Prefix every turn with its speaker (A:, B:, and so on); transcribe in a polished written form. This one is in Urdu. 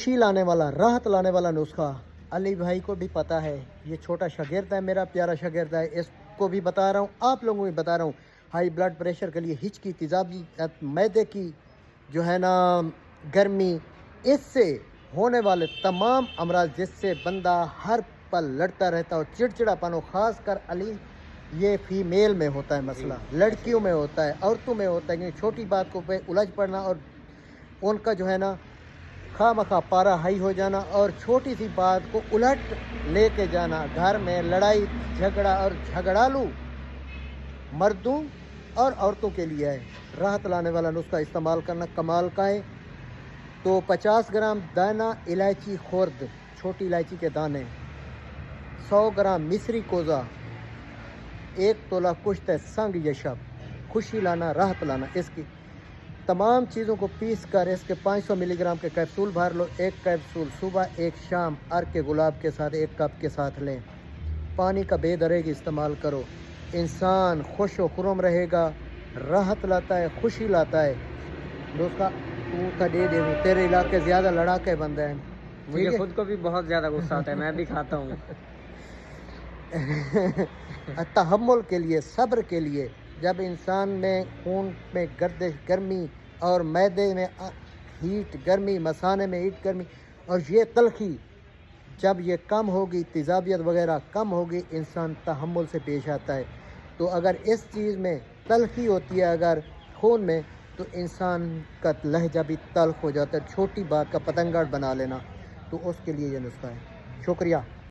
A: خوشی لانے والا، راحت لانے والا نسخہ علی بھائی کو بھی پتہ ہے، یہ چھوٹا شاگرد ہے، میرا پیارا شاگرد ہے، اس کو بھی بتا رہا ہوں، آپ لوگوں کو بھی بتا رہا ہوں۔ ہائی بلڈ پریشر کے لیے ہچکی، تیزابیت، معدے کی جو ہے نا گرمی، اس سے ہونے والے تمام امراض جس سے بندہ ہر پل لڑتا رہتا ہے اور چڑچڑا پن ہو، خاص کر علی یہ فیمیل میں ہوتا ہے مسئلہ، لڑکیوں میں ہوتا ہے، عورتوں میں ہوتا ہے، کیونکہ چھوٹی بات کو پہ الجھ پڑنا اور ان کا جو ہے نا خواہ مخواہ پارا ہائی ہو جانا اور چھوٹی سی بات کو الٹ لے کے جانا، گھر میں لڑائی جھگڑا اور جھگڑالو مردوں اور عورتوں کے لیے ہے۔ راحت لانے والا نسخہ استعمال کرنا کمال کا ہے۔ تو 50 گرام دانہ الائچی خرد، چھوٹی الائچی کے دانے، 100 گرام مصری کوزہ، 1 تولہ کشت سنگ یشب، خوشی لانا، راحت لانا۔ اس کی تمام چیزوں کو پیس کر اس کے 500 ملی گرام کے کیپسول بھر لو، 1 کیپسول صبح 1 شام عرق کے گلاب کے ساتھ 1 کپ کے ساتھ لیں۔ پانی کا بے دریغ استعمال کرو، انسان خوش و خرم رہے گا، راحت لاتا ہے، خوشی لاتا ہے۔ دوستہ تو کا دے دے تیرے علاقے زیادہ لڑاکے بندے ہیں،
B: مجھے خود کو بھی بہت زیادہ غصہ آتا ہے، میں بھی کھاتا ہوں۔
A: تحمل کے لیے، صبر کے لیے، جب انسان میں خون میں گردش گرمی اور معدے میں ہیٹ گرمی، مثانے میں ہیٹ گرمی اور یہ تلخی جب یہ کم ہوگی، تیزابیت وغیرہ کم ہوگی، انسان تحمل سے پیش آتا ہے۔ تو اگر اس چیز میں تلخی ہوتی ہے اگر خون میں، تو انسان کا لہجہ بھی تلخ ہو جاتا ہے، چھوٹی بات کا پتنگڑ بنا لینا، تو اس کے لیے یہ نسخہ ہے۔ شکریہ۔